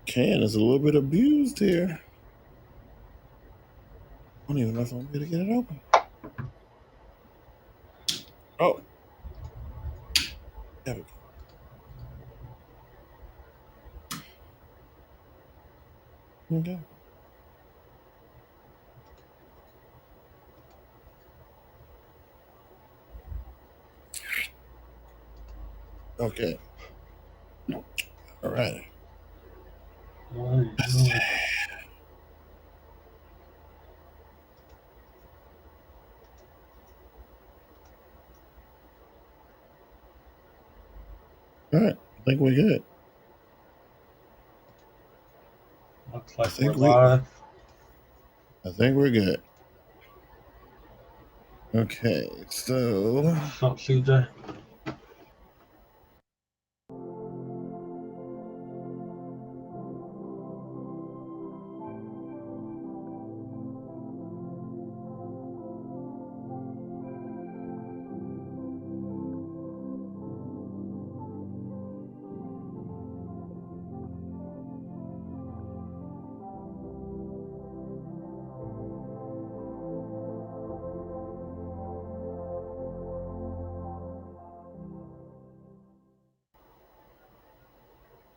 Can is a little bit abused here. I don't even know if I'm going to get it open. Oh. There we go. Okay. Okay. All right. Let's see. All right. I think we're good. Looks like we're live. I think we're good. Okay. So. What's up, CJ?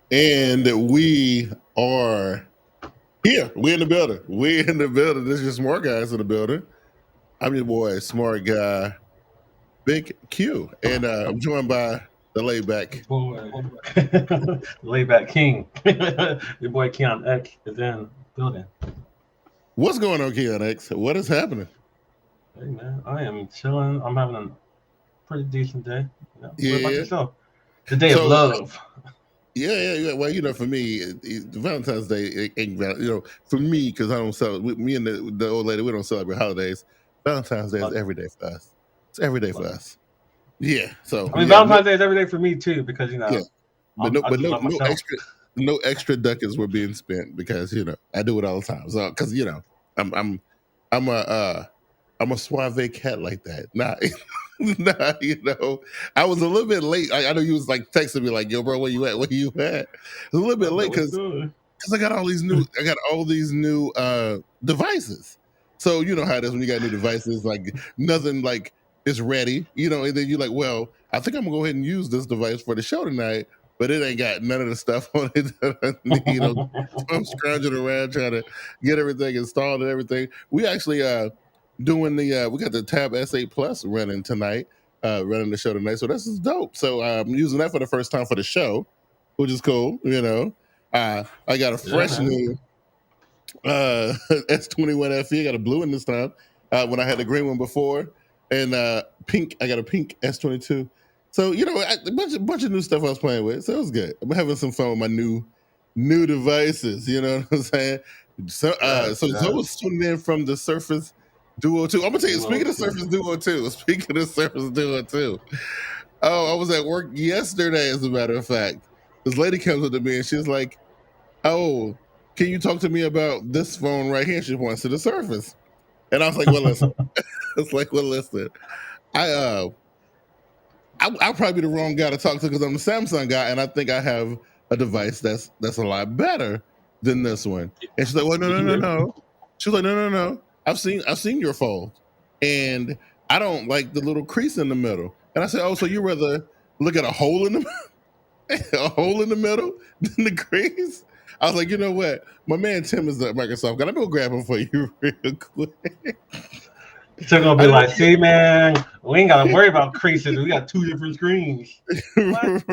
And we are here. We're in the building. We're in the building. This is SmartGuyz in the building. I'm your boy, Smart Guy, Big Q. And I'm joined by the laid-back. Laid-back King. Your boy Keon X is in the building. What's going on, Keon X? What is happening? Hey, man. I am chilling. I'm having a pretty decent day. What about yourself? The day of love. Yeah. Well, for me, Valentine's Day ain't, for me, because I don't celebrate. Me and the old lady, we don't celebrate holidays. Valentine's Day is every day for us. It's every day for us. Yeah. So Valentine's Day is every day for me too, because Yeah. But no extra ducats were being spent because I do it all the time. So because I'm a suave cat like that. Nah, I was a little bit late. I know you was like texting me like, "Yo, bro, where you at? Where you at?" I was a little bit late because I got all these new devices. So you know how it is when you got new devices, like nothing like is ready, and then you're like, well, I think I'm gonna go ahead and use this device for the show tonight, but it ain't got none of the stuff on it that I need. So I'm scrounging around trying to get everything installed and everything. We actually doing we got the Tab S8 Plus running tonight, running the show tonight. So this is dope. So I'm using that for the first time for the show, which is cool. I got a fresh new S21 FE. I got a blue one this time. When I had the green one before, and pink. I got a pink S22. So a bunch of new stuff I was playing with. So it was good. I'm having some fun with my new devices. You know what I'm saying? So Zoe was tuning in from the Surface Duo 2. I'm gonna tell you. Speaking of Surface Duo 2. Oh, I was at work yesterday. As a matter of fact, this lady comes up to me and she's like, "Oh, can you talk to me about this phone right here?" She points to the Surface. And I was like, well, listen. I'll probably be the wrong guy to talk to because I'm the Samsung guy, and I think I have a device that's a lot better than this one. And she's like, well, no. She was like, no. I've seen your phone, and I don't like the little crease in the middle. And I said, oh, so you rather look at a hole in the middle than the crease? I was like, you know what? My man Tim is the Microsoft guy. I'm gonna grab him for you real quick. They're gonna be like, see, man, we ain't gotta worry about creases. We got two different screens. Right,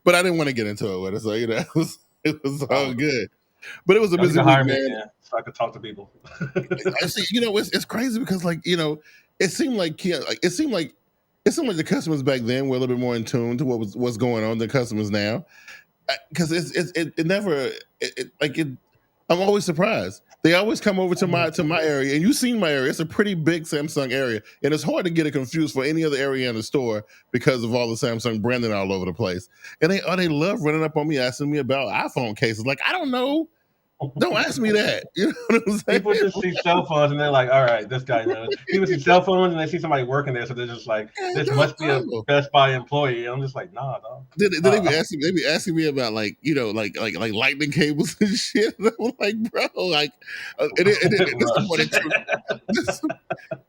but I didn't want to get into it with it, so it was all good. But it was a busy week, man. So I could talk to people. I see, it's crazy because it seemed like the customers back then were a little bit more in tune to what's going on than customers now. Because I'm always surprised. They always come over to my area, and you've seen my area. It's a pretty big Samsung area, and it's hard to get it confused for any other area in the store because of all the Samsung branding all over the place. And they love running up on me asking me about iPhone cases. Like, I don't know Don't ask me that. You know what I'm saying? People just see cell phones and they're like, all right, this guy knows. People see cell phones and they see somebody working there, so they're just like, this must be a Best Buy employee. I'm just like, nah, dog. They be asking me about like lightning cables and shit. And I'm like, bro, like,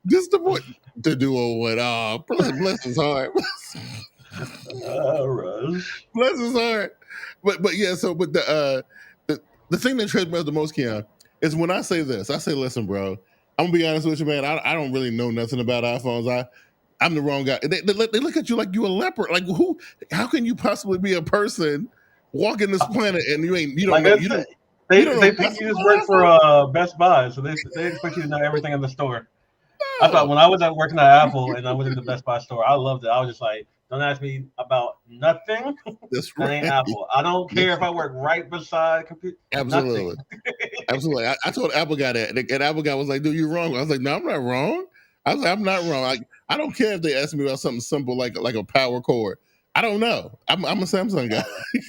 this the point to do on what? Oh, bless his heart. Rush. Bless his heart. But yeah, so but the thing that trips me out the most, Keon, is when I say this. I say, listen, bro, I'm gonna be honest with you, man. I don't really know nothing about iPhones. I'm the wrong guy. They look at you like you a leper. Like who? How can you possibly be a person walking this planet and you don't know? They think you just work for Best Buy, so they expect you to know everything in the store. I thought when I was working at Apple and I was in the Best Buy store, I loved it. I was just like, don't ask me about nothing. That's right. That ain't Apple. I don't care if I work right beside computer. Absolutely. Absolutely. I told Apple guy that, and Apple guy was like, dude, you're wrong. I was like, no, I'm not wrong. I was like, I'm not wrong. I don't care if they ask me about something simple like a power cord. I don't know. I'm a Samsung guy.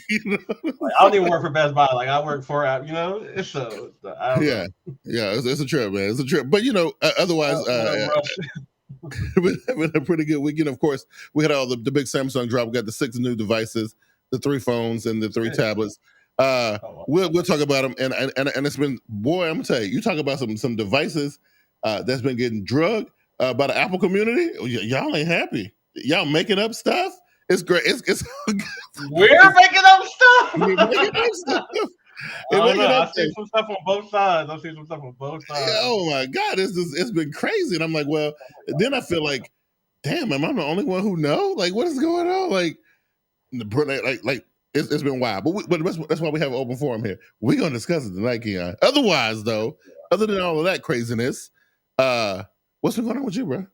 You know? Like, I don't even work for Best Buy. Like I work for Apple. You know, it's it's a trip, man. It's a trip. But otherwise, it's been a pretty good weekend. Of course, we had all the big Samsung drop. We got the 6 new devices, the 3 phones, and the 3 tablets. We'll talk about them, and it's been, boy, I'm gonna tell you, you talk about some devices that's been getting drugged by the Apple community. Y'all ain't happy. Y'all making up stuff. It's great. It's we're making up stuff. We're making up stuff. I see some stuff on both sides. Yeah, oh my God, it's been crazy. And I'm like, well, then I feel like, damn, am I the only one who know? Like, what is going on? Like it's been wild. But that's why we have an open forum here. We're gonna discuss it tonight, Keon. Otherwise, though, other than all of that craziness, what's been going on with you, bro?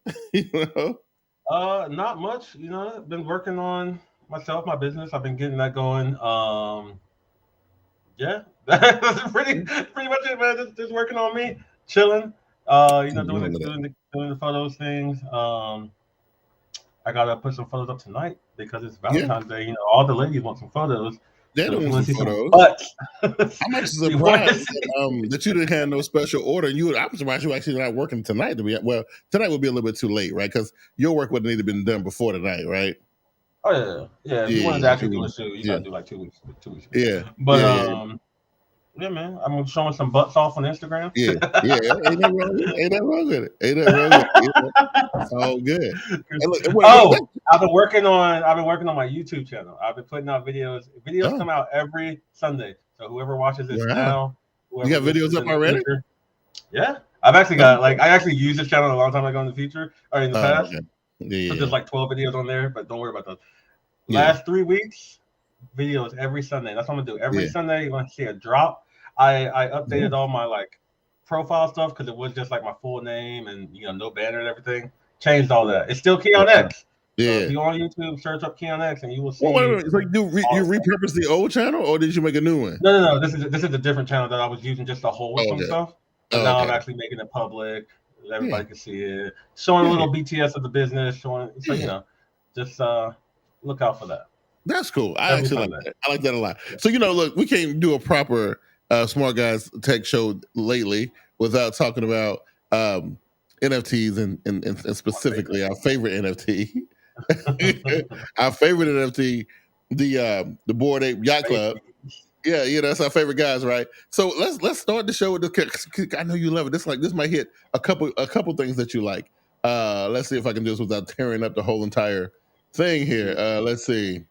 Not much. I've been working on myself, my business. I've been getting that going. Yeah, that's pretty much it, man. Just working on me, chilling. Doing the photos things. I gotta put some photos up tonight because it's Valentine's Day. All the ladies want some photos. They don't want some photos. I'm actually surprised that you didn't have no special order. I'm surprised you actually not working tonight. Tonight would be a little bit too late, right? Because your work would need to have been done before tonight, right? Oh yeah. If you wanted to actually do a shoot, you gotta do like 2 weeks. 2 weeks. Yeah. But yeah, man. I'm showing some butts off on Instagram. Yeah. Ain't that wrong with it. It's all good. I've been working on my YouTube channel. I've been putting out videos. Videos come out every Sunday. So whoever watches this now, you got videos up already? Future, yeah. I've actually got I actually used this channel a long time ago in the future or in the past. Okay. Yeah. So there's like 12 videos on there, but don't worry about those. Last 3 weeks, videos every Sunday. That's what I'm gonna do. Every Sunday, you're gonna see a drop. I updated all my profile stuff because it was just like my full name and no banner and everything. Changed all that. It's still Keon X. Yeah. So if you go on YouTube, search up Keon X and you will see. Wait. So you repurposed the old channel or did you make a new one? No. This is a different channel that I was using just to hold some stuff. But now I'm actually making it public. Everybody can see it. Showing a little BTS of the business. Just look out for that. That's cool. I actually like that. I like that a lot. So look, we can't do a proper SmartGuyz tech show lately without talking about NFTs and specifically our favorite NFT. Our favorite NFT, the Bored Ape Yacht Club. Yeah, that's our favorite guys, right? So let's start the show with the. I know you love it. This might hit a couple things that you like. Let's see if I can do this without tearing up the whole entire thing here. Let's see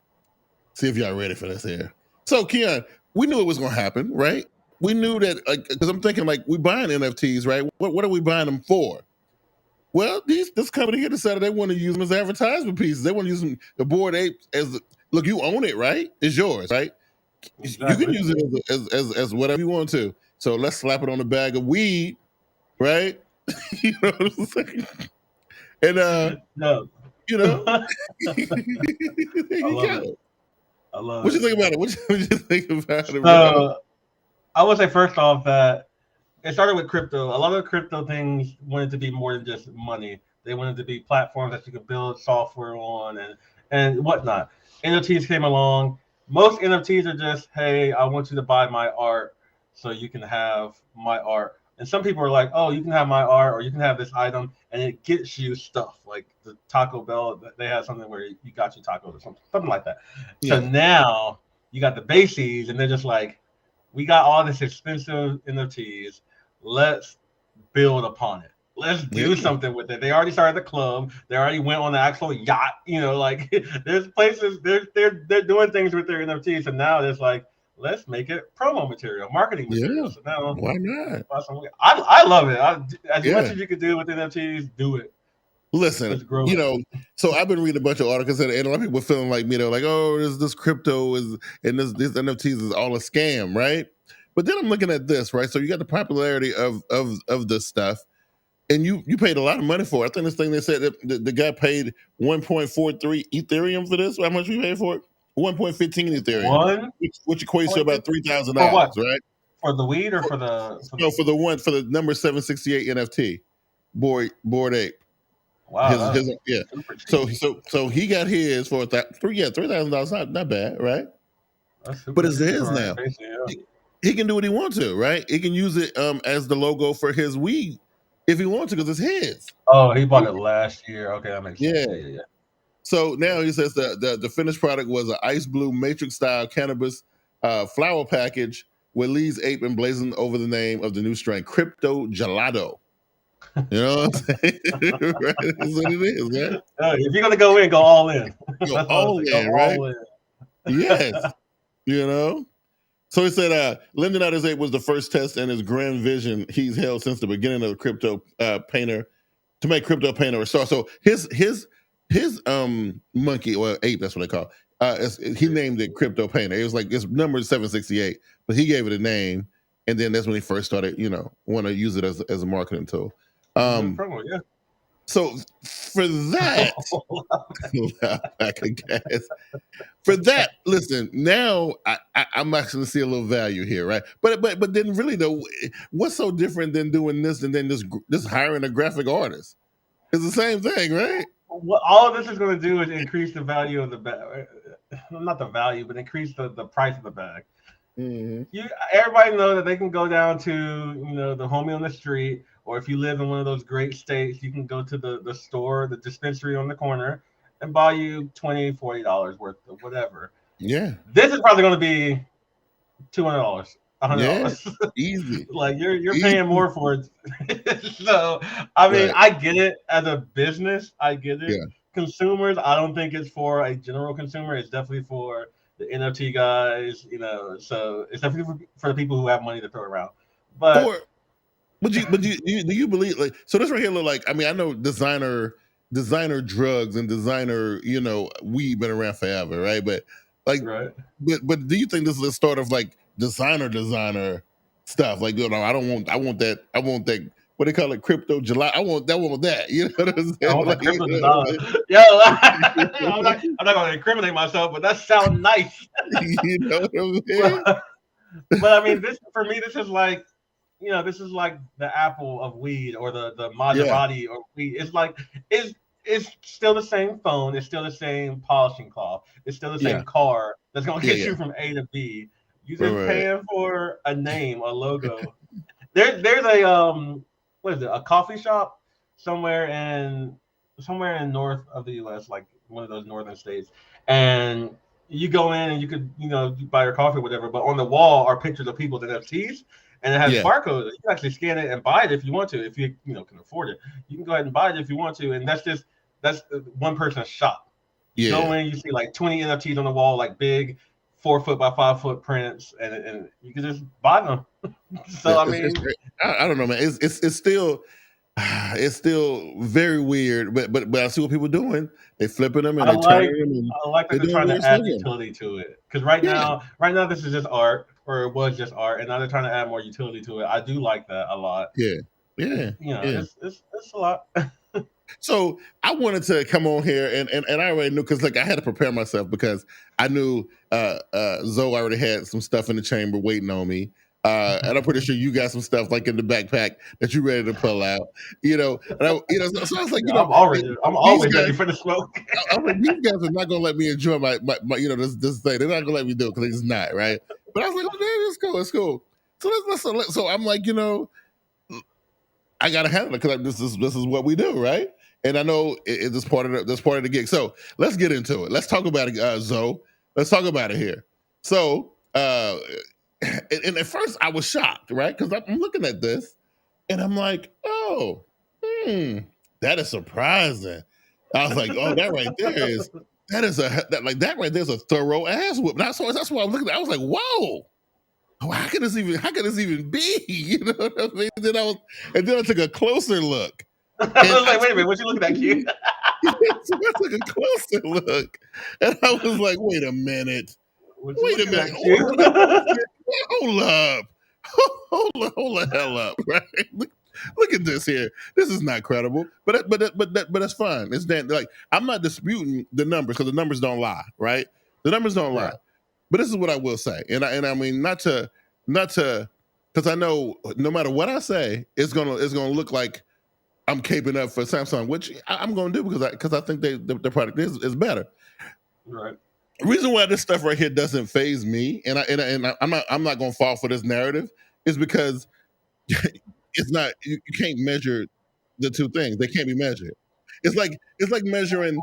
if y'all ready for this here. So, Keon, we knew it was going to happen, right? We knew that, because I'm thinking, we buying NFTs, right? What are we buying them for? Well, this company here decided they want to use them as advertisement pieces. They want to use them, the Bored Ape, look, you own it, right? It's yours, right? Exactly. You can use it as whatever you want to. So let's slap it on a bag of weed, right? You know what I'm saying? And no. There you go. I love what you think about it? What you think about it? So, I would say first off that it started with crypto. A lot of crypto things wanted to be more than just money. They wanted to be platforms that you could build software on and whatnot. NFTs came along. Most NFTs are just, hey, I want you to buy my art so you can have my art. And some people are like, oh, you can have my art or you can have this item, and it gets you stuff like the Taco Bell. They have something where you got you tacos or something like that. Yeah. So now you got the basies, and they're just like, we got all this expensive NFTs. Let's build upon it. Let's do something with it. They already started the club. They already went on the actual yacht. Like there's places they're doing things with their NFTs, and now it's like, let's make it promo material, marketing material. Yeah. So now, why not? I love it. As much as you could do with NFTs, do it. Listen, so I've been reading a bunch of articles, and a lot of people feeling like me. They're like, "Oh, this crypto is and this NFTs is all a scam, right?" But then I'm looking at this, right? So you got the popularity of this stuff, and you paid a lot of money for it. I think this thing they said that the guy paid 1.43 Ethereum for this. How much we paid for it? 1.15 Ethereum, which equates to about $3,000, right? For the weed or for the? No, for the number 768 NFT, Bored Ape. Wow. Yeah. So he got his for $3,000. Not bad, right? But it's his now. He can do what he wants to, right? He can use it as the logo for his weed if he wants to, because it's his. Oh, he bought it last year. Okay, that makes sense. Yeah. So now he says the finished product was an ice blue matrix style cannabis flower package with Lee's ape emblazoned over the name of the new strain, Crypto Gelato. You know what I'm saying? Right? That's what it is, man. If you're gonna go in, go all in. Go all in, right? All in. Yes. So he said lending out his ape was the first test in his grand vision he's held since the beginning of the crypto painter to make crypto painter a star. So his monkey or ape, that's what they call it. He named it Crypto Painter. It was like it's number 768, but he gave it a name, and then that's when he first started, want to use it as a marketing tool. So for that, for that, listen. Now I'm actually see a little value here, right? But then really though, what's so different than doing this and then just hiring a graphic artist? It's the same thing, right? What all of this is going to do is increase the value of the bag. Not the value, but increase the price of the bag. Mm-hmm. Everybody knows that they can go down to the homie on the street, or if you live in one of those great states, you can go to the store, the dispensary on the corner, and buy you $20, $40 worth of whatever. Yeah, this is probably going to be $200, $100. Yeah, easy. Like you're paying more for it. So I mean, I get it as a business. I get it. Yeah. Consumers, I don't think it's for a general consumer. It's definitely for the NFT guys, so it's definitely for the people who have money to throw around. But do you believe like so? This right here look like, I mean, I know designer drugs and designer weed been around forever, right? But like, but do you think this is the start of like designer stuff? Like, I want that. What they call it, crypto July. I want that. You know what I'm saying? I want like, crypto Yo, I'm not going to incriminate myself, but that sounds nice. You know what I'm saying? But I mean, this is like, this is like the Apple of weed or the Maserati or weed. It's like it's still the same phone. It's still the same polishing cloth. It's still the same car that's going to get you from A to B. You're just paying for a name, a logo. There's a what is it? A coffee shop somewhere in north of the U.S., like one of those northern states, and you go in and you could you buy your coffee or whatever. But on the wall are pictures of people's NFTs, and it has barcodes. You can actually scan it and buy it if you want to. If you can afford it, you can go ahead and buy it if you want to. And that's one person's shop. You go in, you see like 20 NFTs on the wall, like big 4 foot by 5 foot prints, and you can just buy them. So I mean, I don't know, man. It's still very weird, but I see what people are doing. They're flipping them and they're turning them. I like that they're trying to add utility to it, because right now this is just art, or it was just art, and now they're trying to add more utility to it. I do like that a lot. It's a lot. So I wanted to come on here and I already knew, because like I had to prepare myself, because I knew Zoe already had some stuff in the chamber waiting on me. And I'm pretty sure you got some stuff like in the backpack that you're ready to pull out, so I was like, I'm always ready for the smoke. I was like, these guys are not gonna let me enjoy my this thing. They're not gonna let me do it because it's not right. But I was like, oh, man, it's cool. So I'm like, I gotta handle it because this is what we do, right? And I know it's part of the gig. So let's get into it. Let's talk about it, Zoe. Let's talk about it here. So, and at first I was shocked, right? Because I'm looking at this, and I'm like, oh, that is surprising. I was like, oh, that right there right there's a thorough ass whoop. That's why I'm looking at. I was like, whoa. How can this even be? You know what I mean? And then I took a closer look. I was like, wait a minute, what you looking at, Q? So I took a closer look, and I was like, wait a minute. Wait a minute. Hold up. Hold the hell up, right? Look at this here. This is not credible, but that's fine. It's like I'm not disputing the numbers because the numbers don't lie, right? The numbers don't lie. But this is what I will say, and I mean not to, because I know no matter what I say, it's gonna look like I'm caping up for Samsung, which I'm gonna do because I think the product is better. Right. The reason why this stuff right here doesn't faze me, and I'm not gonna fall for this narrative, is because it's not you can't measure the two things. They can't be measured. It's like measuring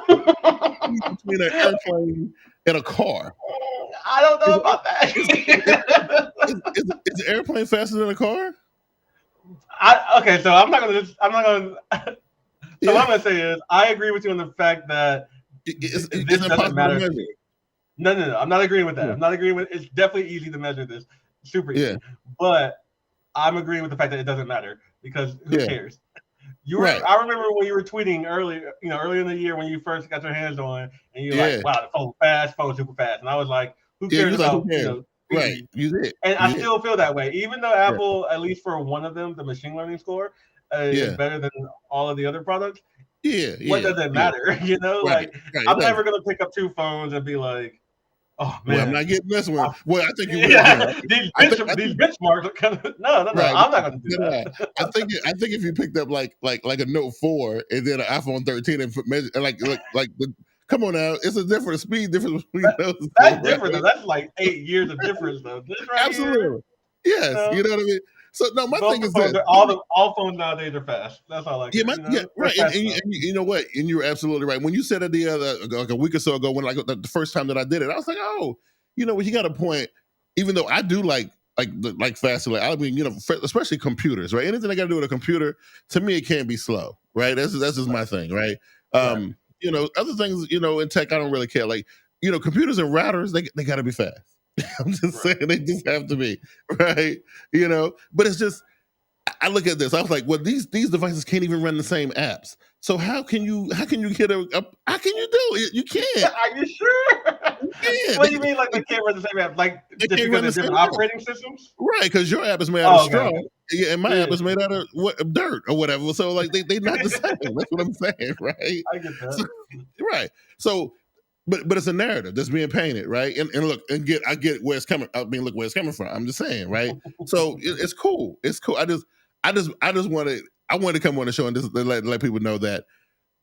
between an airplane and a car. I don't know about that. Is an airplane faster than a car? Okay, so I'm not gonna. So what I'm gonna say is I agree with you on the fact that this doesn't matter. No, I'm not agreeing with that. I'm not agreeing with. It's definitely easy to measure this, super easy. But I'm agreeing with the fact that it doesn't matter because who cares? I remember when you were tweeting earlier in the year when you first got your hands on, and you're like, "Wow, the phone's super fast," and I was like, "Who cares about?" Right, you did. And I still feel that way, even though Apple, at least for one of them, the machine learning score is better than all of the other products. What does it matter? I'm never gonna pick up two phones and be like, "Oh man, I'm not getting this one." Well, I think you will. These benchmarks are kind of no. I'm not gonna do that. I think if you picked up like a Note 4 and then an iPhone 13 and measure come on now, it's a different speed difference between those. That's different though. That's like 8 years of difference though. Absolutely. Yes, you know what I mean. So no, my thing is that all phones nowadays are fast. That's all I get. Right. And you know what? And you're absolutely right. When you said it the other like a week or so ago, when the first time that I did it, I was like, oh, you got a point. Even though I do like faster, I mean, especially computers, right? Anything I got to do with a computer, to me, it can't be slow, right? That's just my thing, right? Other things, in tech, I don't really care. Like, computers and routers, they got to be fast. I'm just saying they just have to be, right? But it's just, I look at this, I was like, well, these devices can't even run the same apps. So how can you get how can you do it? You can't. Are you sure? You what do you mean like they can't run the same app? Like just because they're different operating systems? Right, because your app is made out of straw. And my app is made out of dirt or whatever. So like they not the same. That's what I'm saying, right? I get that. So, right. So but it's a narrative that's being painted, right? And look, I get where it's coming. I mean, look where it's coming from. I'm just saying, right? So it's cool. It's cool. I just wanted to come on the show and just let people know that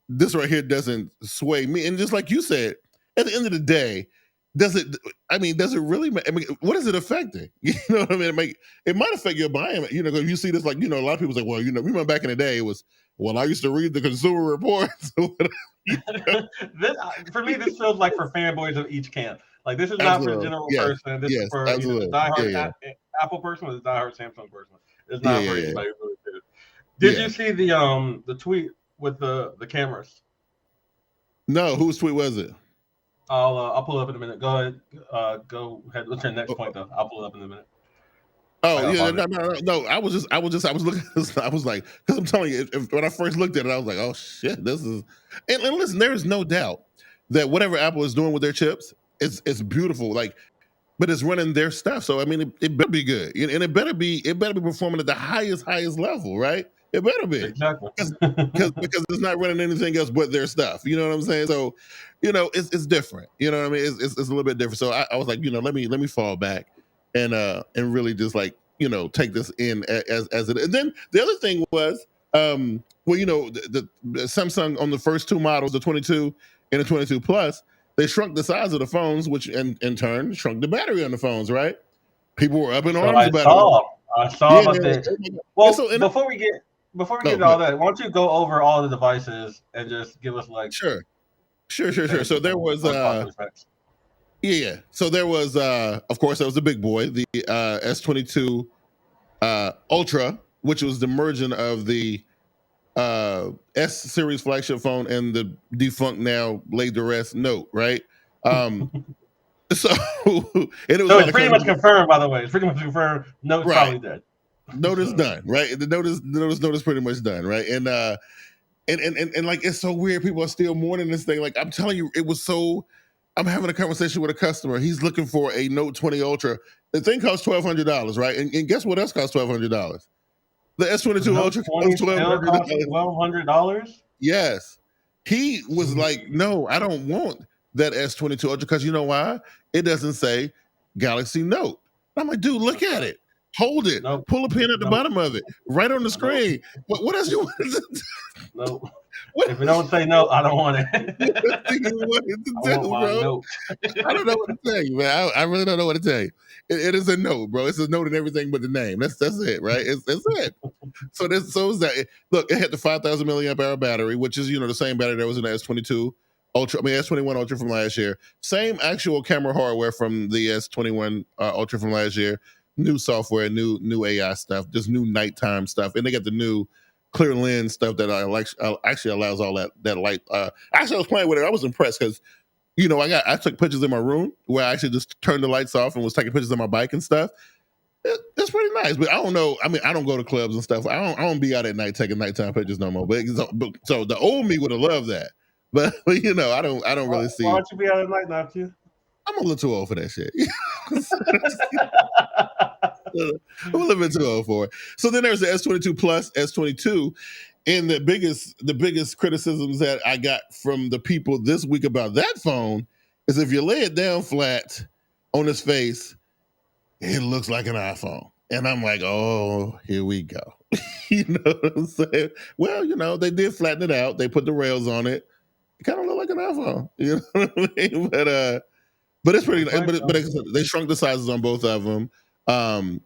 this right here doesn't sway me. And just like you said, at the end of the day, does it really? What is it affecting? You know what I mean? It might affect your buying. If you see this, like, a lot of people say, well, remember back in the day, it was, well, I used to read the Consumer Reports. For me, this feels like for fanboys of each camp. Like, this is not for the general person. This is for the diehard Apple person or the diehard Samsung person. It's not for anybody who really cares. Did you see the tweet with the cameras? No, whose tweet was it? I'll pull it up in a minute. Go ahead. What's your next point though? I'll pull it up in a minute. Oh yeah, no. I was looking at this. I was like, because I'm telling you, when I first looked at it, I was like, oh shit, this is. And listen, there is no doubt that whatever Apple is doing with their chips, it's beautiful. Like, but it's running their stuff. So I mean, it better be good, and it better be performing at the highest level, right? It better be, exactly, because it's not running anything else but their stuff. You know what I'm saying? So, it's different. You know what I mean? It's a little bit different. So I was like, let me fall back and really just like take this in as it. And then the other thing was, the Samsung on the first two models, the 22 and the 22 Plus, they shrunk the size of the phones, which in turn shrunk the battery on the phones, right? People were up in arms about it. I saw about that. Well, before we get to all that, why don't you go over all the devices and just give us like Sure. So there was So there was of course there was the big boy, the S22 Ultra, which was the merging of the S series flagship phone and the defunct now laid to rest Note, right? So it's pretty much confirmed, by the way. It's pretty much confirmed. Note's probably dead. Note is done, right? The note is pretty much done, right? And like it's so weird. People are still mourning this thing. Like I'm telling you, it was so. I'm having a conversation with a customer. He's looking for a Note 20 Ultra. The thing costs $1,200, right? And guess what else costs $1,200? The S22 Ultra costs $1,200. Yes, he was like, "No, I don't want that S22 Ultra because you know why? It doesn't say Galaxy Note." I'm like, "Dude, look at it. Hold it. Nope. Pull a pin at the bottom of it, right on the screen. What else you want to do?" Nope. If it don't say no, I don't want it. I don't know what to tell you, man. I really don't know what to tell you. It is a note, bro. It's a note in everything but the name. That's it, right? It's it. So is that. Look, it had the 5,000 milliamp hour battery, which is the same battery that was in the S22 Ultra. I mean S21 Ultra from last year. Same actual camera hardware from the S21 Ultra from last year. New software, new AI stuff, just new nighttime stuff, and they got the new clear lens stuff that actually allows all that light. Actually, I was playing with it. I was impressed because, I took pictures in my room where I actually just turned the lights off and was taking pictures of my bike and stuff. It's pretty nice, but I don't know. I mean, I don't go to clubs and stuff. I don't be out at night taking nighttime pictures no more. But so the old me would have loved that. But I don't really see. Why don't you be out at night now, too? I'm a little too old for that shit. I'm a little bit too old for it. So then there's the S22 Plus, S22, and the biggest criticisms that I got from the people this week about that phone is if you lay it down flat on its face, it looks like an iPhone. And I'm like, oh, here we go. You know what I'm saying? Well, they did flatten it out. They put the rails on it. It kind of looked like an iPhone. You know what I mean? But it's pretty nice. But they shrunk the sizes on both of them.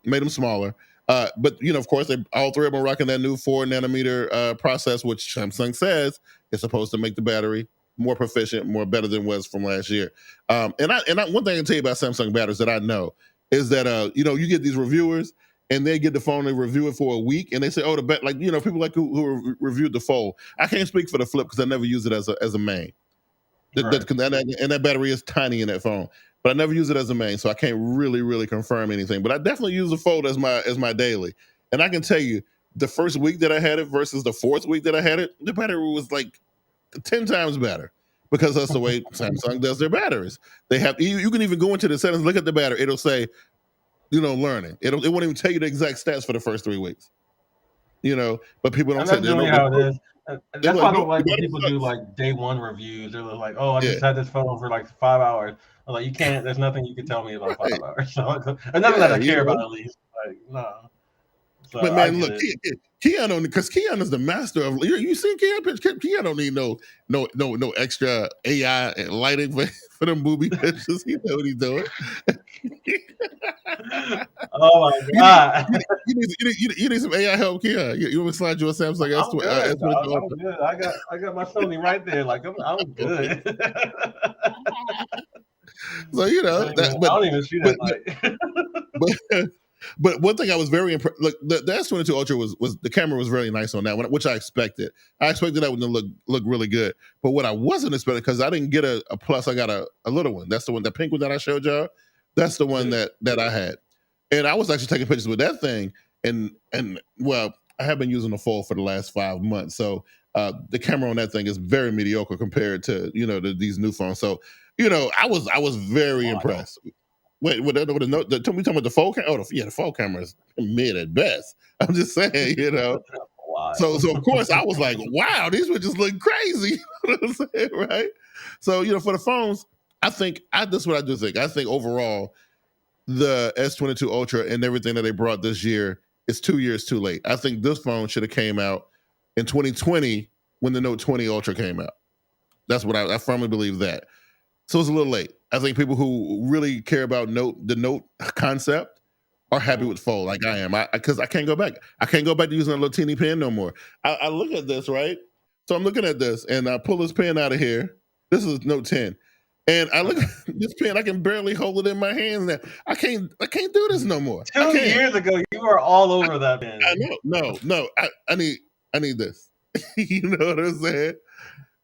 Made them smaller. But of course, all three of them are rocking that new 4 nanometer process, which Samsung says is supposed to make the battery more proficient, more better than was from last year. And one thing I can tell you about Samsung batteries that I know is that you get these reviewers and they get the phone and review it for a week and they say, oh, people like who reviewed the Fold. I can't speak for the Flip because I never use it as a main. Right. And that battery is tiny in that phone. But I never use it as a main, so I can't really, really confirm anything. But I definitely use the Fold as my daily. And I can tell you, the first week that I had it versus the fourth week that I had it, the battery was like 10 times better because that's the way Samsung does their batteries. They have you can even go into the settings, look at the battery. It'll say, learning. It won't even tell you the exact stats for the first 3 weeks. But people don't say that. How it is. That's why I don't like when people do like day one reviews. They're like, "Oh, I just had this phone for like 5 hours." I'm like, "You can't. There's nothing you can tell me about 5 hours." So, and nothing that I care about at least. Like, no. So, but man, look, Keon because Keon is the master of. You seen Keon picture? Keon don't need no extra AI and lighting for them booby pictures. He know what he's doing. Oh my god! You need some AI help, Keon. You want me to slide you a Samsung S20? I'm good. I got my Sony right there. Like I'm good. So I don't even shoot at night. But one thing I was very impressed. Look, the S22 Ultra was the camera was very nice on that one, which I expected. I expected that one to look really good. But what I wasn't expecting, because I didn't get a Plus, I got a little one. That's the one, the pink one that I showed y'all. That's the one that I had, and I was actually taking pictures with that thing. And well, I have been using the Fold for the last 5 months, so the camera on that thing is very mediocre compared to these new phones. So I was very impressed. Wait, we talking about the Fold camera? Oh, the Fold camera is mid at best. I'm just saying, Wow. So of course I was like, wow, these would just look crazy. You know what I'm saying, right? So for the phones, that's what I do think. I think overall, the S22 Ultra and everything that they brought this year is 2 years too late. I think this phone should have came out in 2020 when the Note 20 Ultra came out. That's what I firmly believe that. So it's a little late. I think people who really care about the Note concept are happy with Fold like I am. Because I can't go back. I can't go back to using a little teeny pen no more. I look at this, right? So I'm looking at this, and I pull this pen out of here. This is Note 10. And I look at this pen, I can barely hold it in my hands now. I can't do this no more. 2 years ago, you were all over that pen. I know. No. I need this. You know what I'm saying?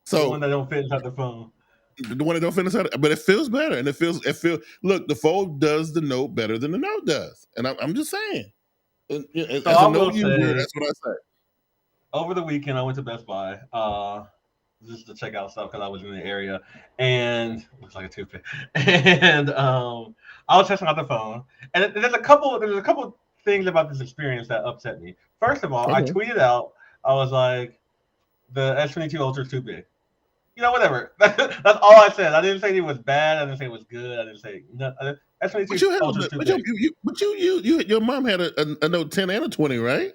So the one that don't fit inside the phone. The one that don't fit inside, but it feels better, and it feels. Look, the Fold does the Note better than the Note does, and I'm just saying. As a Note user, that's what I say. Over the weekend, I went to Best Buy just to check out stuff because I was in the area, and looks like a toothpick. And I was testing out the phone, and there's a couple things about this experience that upset me. First of all, I tweeted out, I was like, the S22 Ultra is too big. You know, whatever. That's all I said. I didn't say it was bad. I didn't say it was good. I didn't say no. S22 Ultra is too big. But your mom had a Note 10 and a 20, right?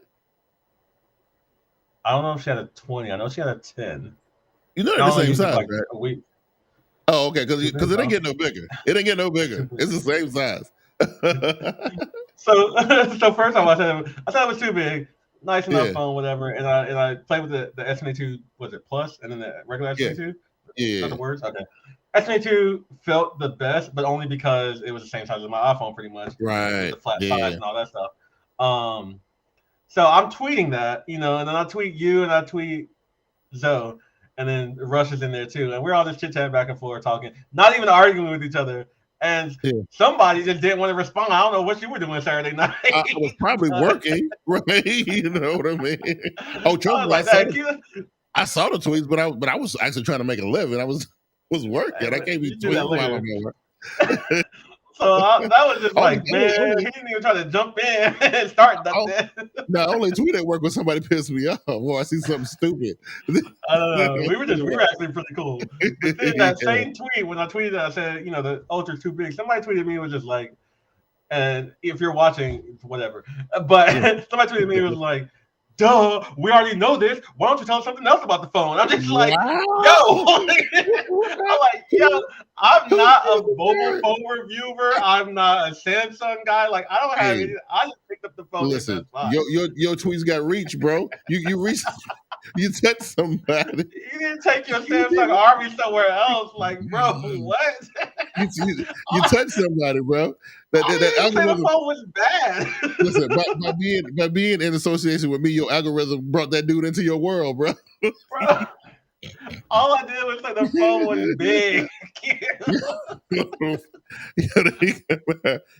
I don't know if she had a 20. I know she had a 10. You know they're the same size, like, right? Oh, okay. Because it ain't get no bigger. It ain't get no bigger. It's the same size. So first off, I said it was too big. Nice enough phone, whatever. And I played with the S22, was it Plus? And then the regular S22? Yeah. Not the words? Okay. S22 felt the best, but only because it was the same size as my iPhone pretty much. Right. The flat size and all that stuff. So I'm tweeting that, and then I tweet you and I tweet Zoe. And then Rush is in there too. And we're all just chit-chatting back and forth talking, not even arguing with each other. And somebody just didn't want to respond. I don't know what you were doing Saturday night. I was probably working, right? You know what I mean? Oh, I saw the tweets, but I was actually trying to make a living. I was working. I can't be tweeting while I'm working. So that was just man, he didn't even try to jump in and start that. No, I only tweet at work when somebody pissed me off or I see something stupid. I don't know. We were actually pretty cool. But then that same tweet, when I tweeted, I said, the Ultra's too big. Somebody tweeted me and was just like, and if you're watching, whatever. But somebody tweeted me and was like, duh, we already know this. Why don't you tell us something else about the phone? I'm just like, I'm not a mobile phone reviewer. I'm not a Samsung guy. Like, I don't have anything. I just picked up the phone. Listen, your tweets got reach, bro. You reached, you touched somebody. You didn't take your Samsung army somewhere else. Like, bro, what? you touched somebody, bro. That phone was bad. Listen, by being in association with me, your algorithm brought that dude into your world, bro. Bro, all I did was say the phone was big.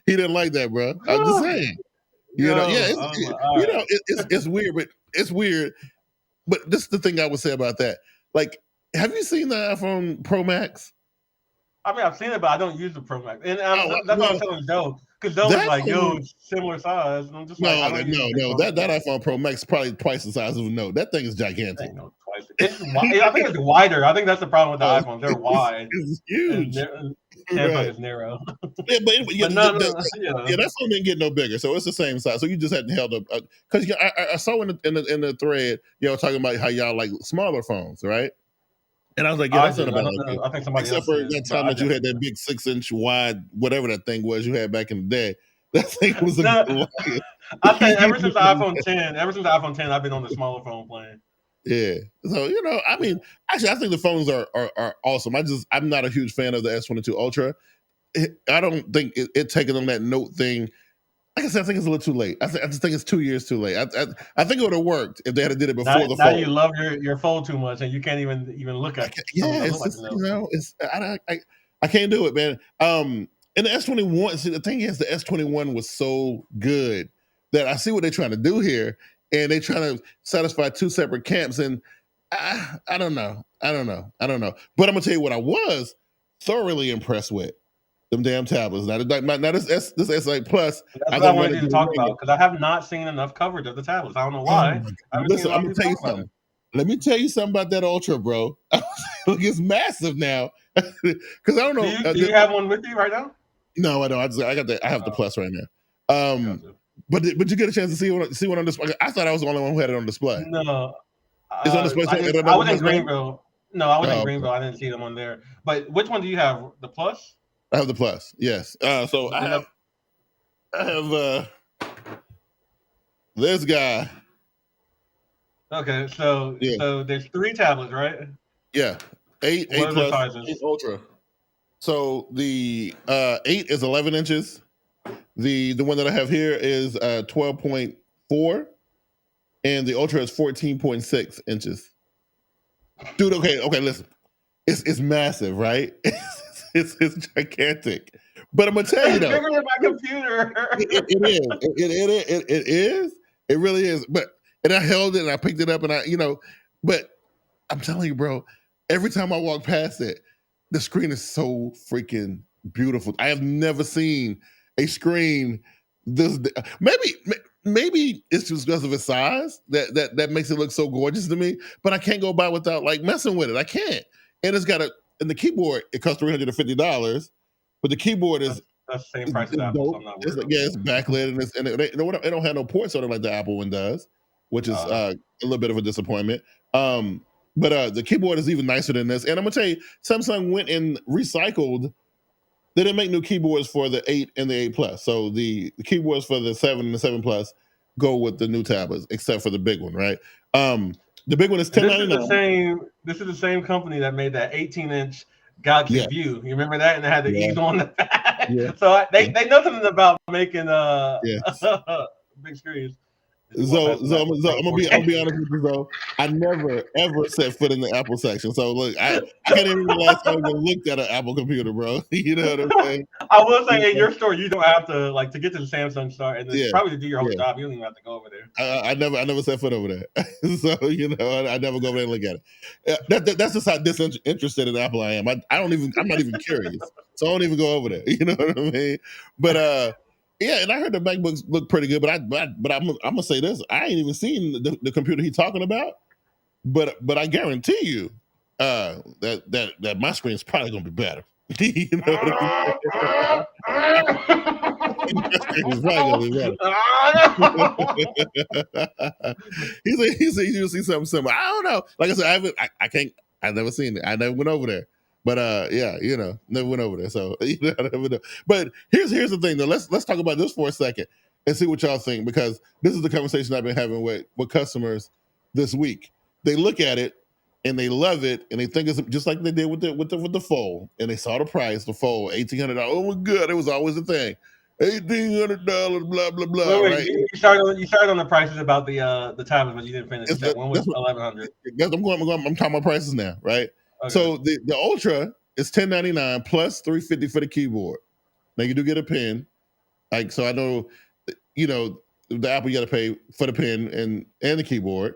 He didn't like that, bro. I'm just saying. It's weird, but it's weird. But this is the thing I would say about that. Like, have you seen the iPhone Pro Max? I mean, I've seen it, but I don't use the Pro Max. And that's what I'm telling Joe. Because Joe was like, it's similar size. And I'm just no. That iPhone Pro Max is probably twice the size of a Note. That thing is gigantic. I think it's wider. I think that's the problem with the iPhone. They're wide. It's huge. Samsung is narrow. That phone didn't get no bigger, so it's the same size. So you just hadn't held up. Because I saw in the thread, talking about how y'all like smaller phones, right? And I was like, that's not about it. I think somebody except for that time that you had that big 6-inch wide, whatever that thing was you had back in the day. That thing was I think ever since the iPhone 10, I've been on the smaller phone plan. Yeah. So, I mean, actually, I think the phones are awesome. I'm not a huge fan of the S22 Ultra. I don't think it taking on that Note thing. Like I said, I think it's a little too late. I just think it's 2 years too late. I think it would have worked if they had did it before the Fold. Now you love your Fold too much, and you can't even look at it. I can't do it, man. And the S21. See, the thing is, the S21 was so good that I see what they're trying to do here, and they're trying to satisfy two separate camps. And I don't know. But I'm gonna tell you what I was thoroughly impressed with. Them damn tablets. Now this S8 Plus. That's what I wanted you to talk about because I have not seen enough coverage of the tablets. I don't know why. Listen, I'm gonna tell you something. Let me tell you something about that Ultra, bro. Look, it's massive now. Because I don't know. Do you have one with you right now? No, I don't. I have the Plus right now. But you get a chance to see one on display. I thought I was the only one who had it on display. No, it's on display. I was in Greenville. No, I was in Greenville. I didn't see them on there. But which one do you have? The Plus? I have the Plus, yes. So I have This guy. Okay, so there's 3 tablets, right? Yeah, 8 plus, 8 Ultra. So the 8 is 11 inches. The one that I have here is 12.4, and the Ultra is 14.6 inches. Dude, okay, listen, it's massive, right? It's gigantic. But I'm gonna tell you though, bigger than my computer. It is. It really is. But and I held it and I picked it up and but I'm telling you, bro, every time I walk past it, the screen is so freaking beautiful. I have never seen a screen this. Maybe it's just because of its size that makes it look so gorgeous to me. But I can't go by without like messing with it. I can't. And it's got and the keyboard, it costs $350, but the keyboard is that's the same price as Apple. So I'm not worried. It's backlit and it don't have no ports on it like the Apple one does, which is a little bit of a disappointment. But the keyboard is even nicer than this. And I'm gonna tell you, Samsung went and recycled. They didn't make new keyboards for the 8 and the 8 Plus. So the keyboards for the 7 and the 7 Plus go with the new tablets, except for the big one, right? The big one is $10.99. This is the same company that made that 18-inch Galaxy View. You remember that? And they had the E's on the back. Yeah. So they know something about making big screens. So I'm gonna be honest with you, though. I never ever set foot in the Apple section. So look, I can't even realize I even looked at an Apple computer, bro. You know what I'm saying? I will say in your store, you don't have to to get to the Samsung store and probably to do your whole job. You don't even have to go over there. I never set foot over there. So I never go over there and look at it. That's just how disinterested in Apple I am. I'm not even curious. So I don't even go over there. You know what I mean? But yeah, and I heard the MacBooks look pretty good, but I'm gonna say this: I ain't even seen the computer he's talking about, but I guarantee you that my screen's probably gonna be better. You know what I mean? He said you'll see something similar. I don't know. Like I said, I've never seen it. I never went over there. But never went over there. So never know. But here's the thing though. Let's talk about this for a second and see what y'all think, because this is the conversation I've been having with customers this week. They look at it and they love it and they think it's just like they did with the Fold, and they saw the price, the Fold, $1,800. Oh my God, it was always the thing. $1,800, blah blah blah. Wait, right? You started on the prices about the tablets, but you didn't finish. That one was $1,100. I'm talking about prices now, right? Okay. So the Ultra is $10.99 plus $350 for the keyboard. Now you do get a pen, like, so I know, the Apple, you got to pay for the pen and the keyboard.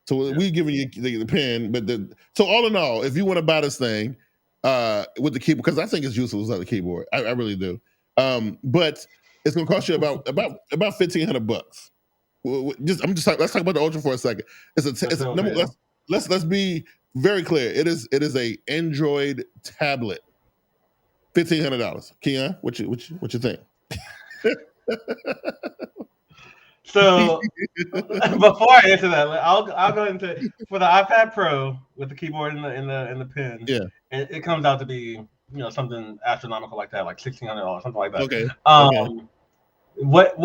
So we giving you the pen, but so all in all, if you want to buy this thing with the keyboard, because I think it's useful without the keyboard, I really do. But it's going to cost you about $1,500. Let's talk about the Ultra for a second. Let's be very clear. It is a Android tablet. $1,500. Keon, what you think? So before I answer that, I'll go into for the iPad Pro with the keyboard and the pen. Yeah, it comes out to be something astronomical like that, like $1,600, something like that. Okay. What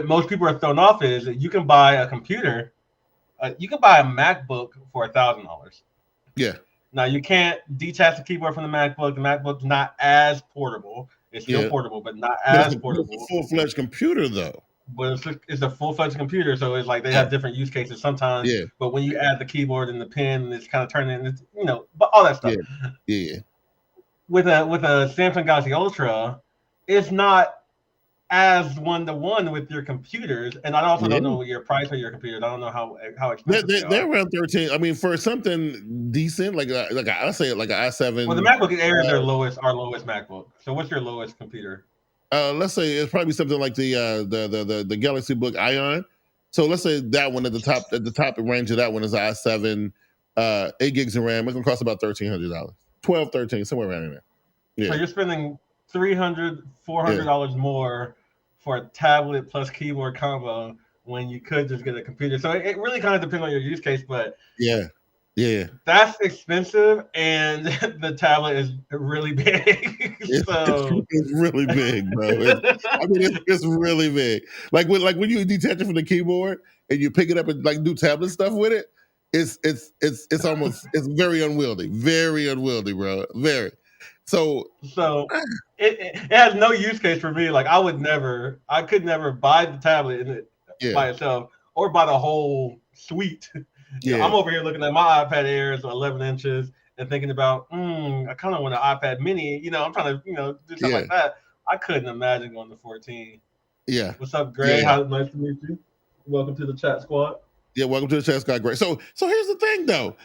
most people are thrown off is that you can buy a computer. You can buy a MacBook for $1,000. Yeah. Now you can't detach the keyboard from the MacBook. The MacBook's not as portable. It's still portable, but not as portable. It's a full-fledged computer, though. But it's a full-fledged computer, so it's like they have different use cases sometimes. Yeah. But when you add the keyboard and the pen, it's kind of turning into, but all that stuff. Yeah. With a Samsung Galaxy Ultra, it's not as one-to-one with your computers, and I also don't know your price for your computers. I don't know how expensive they're around $13. I mean, for something decent, like I say, like an i7. Well, the MacBook Air is our lowest MacBook. So what's your lowest computer? Let's say it's probably something like the Galaxy Book Ion. So let's say that one at the top range of that one is i7, 8 gigs of RAM. It's gonna cost about $1,300, $13, somewhere around in there. Yeah. So you're spending $300, $400 more for a tablet plus keyboard combo when you could just get a computer. So it really kind of depends on your use case, but Yeah, that's expensive, and the tablet is really big. It's really big, bro. It's really big. Like when you detach it from the keyboard and you pick it up and like do tablet stuff with it, it's almost it's very unwieldy, bro. Very. So it has no use case for me. Like I could never buy the tablet by itself or buy the whole suite. Yeah. I'm over here looking at my iPad Airs 11 inches and thinking about, I kind of want an iPad mini. I'm trying to, do something like that. I couldn't imagine going to 14. Yeah. What's up, Greg? Nice to meet you. Welcome to the chat squad. Yeah, welcome to the chat squad, Greg. So here's the thing, though.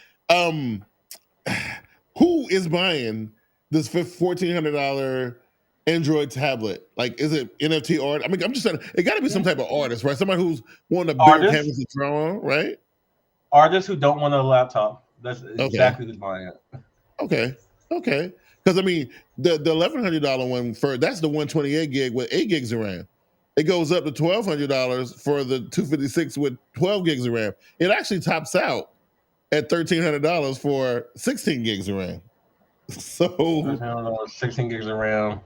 Who is buying this $1,400 Android tablet? Like, is it NFT art? I mean, I'm just saying, it got to be some type of artist, right? Somebody who's wanting to build canvas to draw on, right? Artists who don't want a laptop. That's exactly who's buying it. Okay. Because I mean, the $1,100 one that's the 128 gig with 8 gigs of RAM. It goes up to $1,200 for the 256 with 12 gigs of RAM. It actually tops out at $1,300 for 16 gigs of RAM. So 16 gigs of RAM.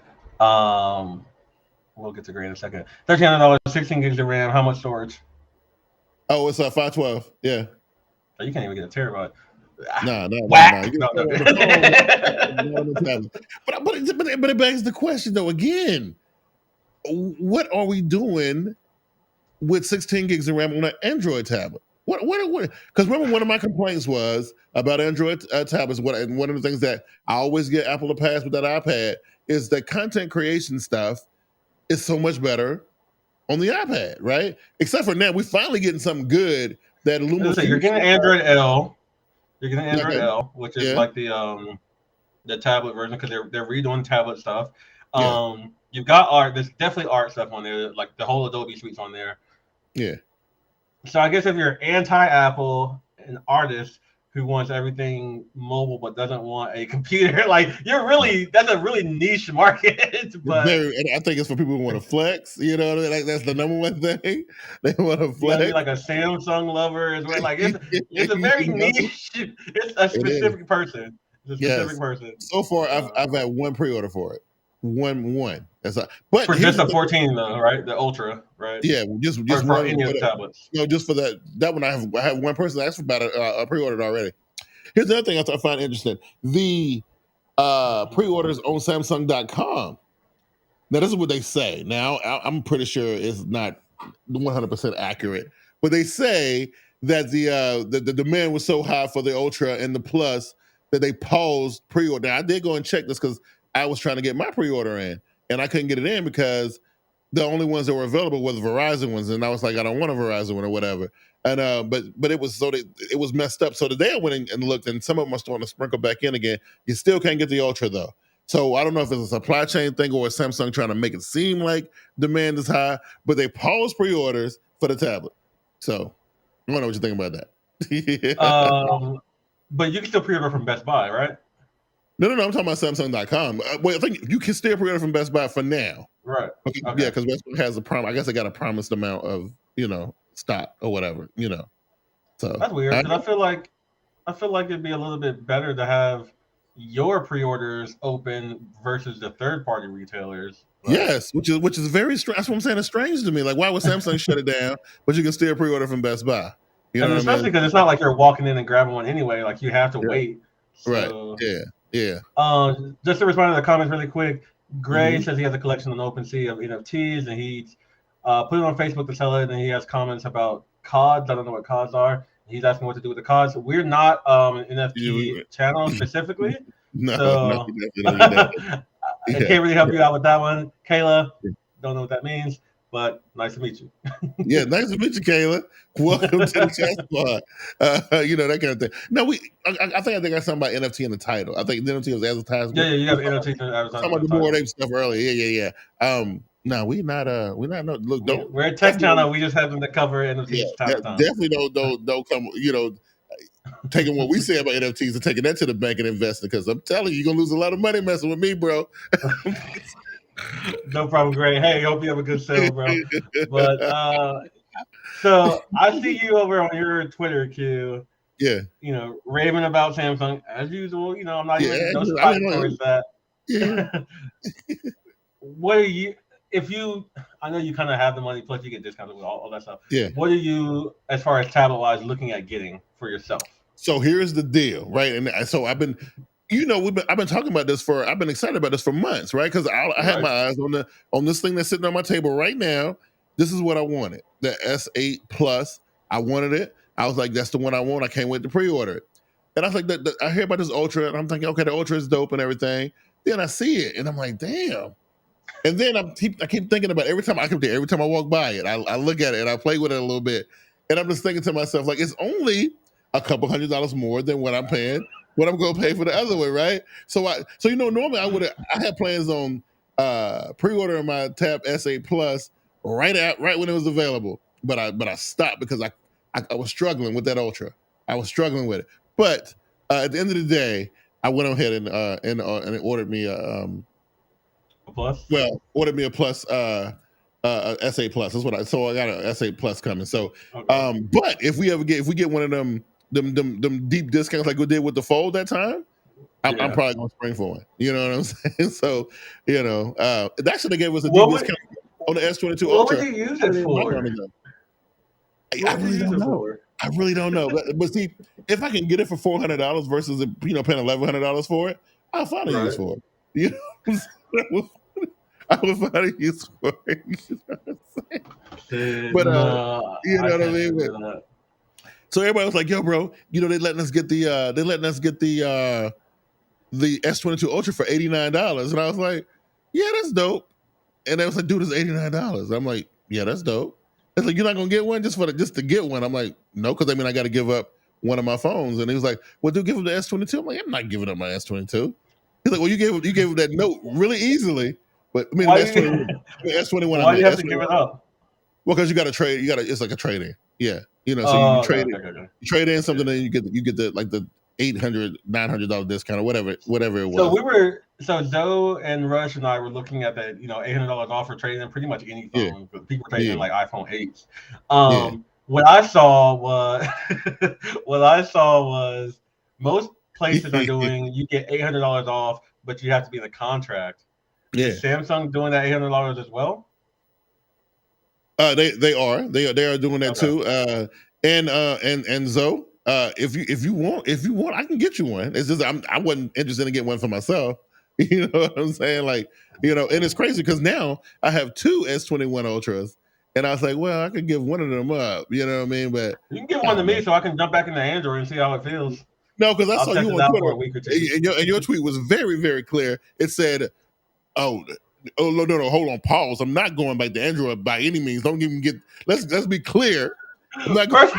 We'll get to Greg in a second. $1,300, 16 gigs of RAM. How much storage? Oh, it's 512. Yeah. You can't even get a terabyte. No. But it begs the question though. Again, what are we doing with 16 gigs of RAM on an Android tablet? What? Because remember, one of my complaints was about Android tablets. And one of the things that I always get Apple to pass with that iPad is that content creation stuff is so much better on the iPad, right? Except for now, we're finally getting something good. That you're getting Android L. You're getting Android L, which is like the tablet version because they're redoing tablet stuff. You've got art. There's definitely art stuff on there, like the whole Adobe suite's on there. Yeah. So I guess if you're anti-Apple, an artist who wants everything mobile but doesn't want a computer, like that's a really niche market. But and I think it's for people who want to flex. You know, like that's the number one thing they want to flex. You be like a Samsung lover as well. Like it's a very niche. It's a specific person. It's a specific person. So far, I've had one pre-order for it. One. But for just a 14 though, right? The Ultra, right? Yeah, just for any of the tablets. Just for that one. I have one person asked about it. I pre-ordered already. Here's the other thing I find interesting: the pre-orders on Samsung.com. Now, this is what they say. Now, I'm pretty sure it's not 100% accurate, but they say that the demand was so high for the Ultra and the Plus that they paused pre-order. Now, I did go and check this because I was trying to get my pre-order in, and I couldn't get it in because the only ones that were available were the Verizon ones, and I was like, I don't want a Verizon one or whatever. And but it was it was messed up. So today I went and looked, and some of them are starting to sprinkle back in again. You still can't get the Ultra though. So I don't know if it's a supply chain thing or Samsung trying to make it seem like demand is high, but they paused pre-orders for the tablet. So I don't know what you think about that. But you can still pre-order from Best Buy, right? No, I'm talking about Samsung.com. Well, I think you can still pre-order from Best Buy for now. Right. Okay. Yeah, because Best Buy has I guess they got a promised amount of, stock or whatever, So that's weird. Because I feel like it'd be a little bit better to have your pre-orders open versus the third-party retailers. Right? Yes, which is very strange. That's what I'm saying. It's strange to me. Like, why would Samsung shut it down, but you can still pre-order from Best Buy? Especially because it's not like you're walking in and grabbing one anyway. Like you have to wait. So, right. Yeah. Just to respond to the comments really quick, Gray says he has a collection on OpenSea of NFTs, and he put it on Facebook to sell it, and he has comments about CODs. I don't know what CODs are. He's asking what to do with the CODs. We're not an NFT channel specifically. No, I can't really help you out with that one. Kayla, don't know what that means, but nice to meet you. Yeah, nice to meet you, Kayla. Welcome to the chat squad. That kind of thing. No, I think I got something about NFT in the title. I think the NFT was advertisement. Yeah, you have NFT in the advertisement. Talking about the Bored Ape stuff earlier. Yeah. No, we're not. Look, don't. We're a tech channel. We just happen to cover NFTs. Definitely don't come. Taking what we say about NFTs and taking that to the bank and investing, because I'm telling you, you're gonna lose a lot of money messing with me, bro. No problem, Gray. Hey, hope you have a good sale, bro. But so I see you over on your Twitter, Q. raving about Samsung as usual. I'm not even no spot towards that. Yeah. What are you? I know you kind of have the money, plus you get discounted with all that stuff. Yeah. What are you, as far as tablet wise, looking at getting for yourself? So here's the deal, right? And so I've been talking about this I've been excited about this for months, right? Because I had my eyes on this thing that's sitting on my table right now. This is what I wanted. The S8 Plus. I wanted it. I was like, that's the one I want. I can't wait to pre-order it. And I was like, I hear about this Ultra, and I'm thinking, okay, the Ultra is dope and everything. Then I see it, and I'm like, damn. And then I keep thinking about it. Every time I walk by it, I look at it and I play with it a little bit. And I'm just thinking to myself, like, it's only a couple $100 more than what I'm paying, what I'm going to pay for the other one, right? So normally I had plans on pre-ordering my Tab S8 Plus right when it was available, but I stopped because I was struggling with that Ultra. I was struggling with it, but at the end of the day, I went ahead and ordered me a Plus. Well, ordered me a Plus, a S8 Plus. That's what I got an S8 Plus coming. So, but if we get one of them deep discounts like we did with the Fold that time, I'm probably gonna spring for one. You know what I'm saying? So, that should have gave us a deep discount on the S22 Ultra. What would you use it for? I really don't know. But see, if I can get it for $400 versus paying $1,100 for it, I'll find a use for it. I would find a use for it. But you know what I mean? So everybody was like, yo, bro, they letting us get the S22 Ultra for $89. And I was like, yeah, that's dope. And they was like, dude, it's $89. I'm like, yeah, that's dope. It's like, you're not gonna get one just to get one. I'm like, no, because I got to give up one of my phones. And he was like, well, dude, give him the S22. I'm like, I'm not giving up my S22. He's like, well, you gave him that note really easily. But the S21. Why do you have to give it up? Well, because you got to trade. It's like a trade-in. Yeah, so you trade it. You trade in something, and you get the $800, $900 discount or whatever it was. So Zoe and Rush and I were looking at that $800 off for trading in pretty much any phone. Yeah. People trading in like iPhone 8s. What I saw was most places are doing. You get $800 off, but you have to be in a contract. Yeah. Is Samsung doing that $800 as well? They are doing that too. And Zoe, if you want, I can get you one. It's just I wasn't interested in getting one for myself. You know what I'm saying? Like, and it's crazy because now I have two S21 Ultras, and I was like, well, I could give one of them up. You know what I mean? But you can give one to me so I can jump back into Android and see how it feels. No, because I saw you on Twitter, for a week or two. And your tweet was very, very clear. It said, no, hold on, pause. I'm not going back to Android by any means. Don't even get. Let's be clear. I'm not going.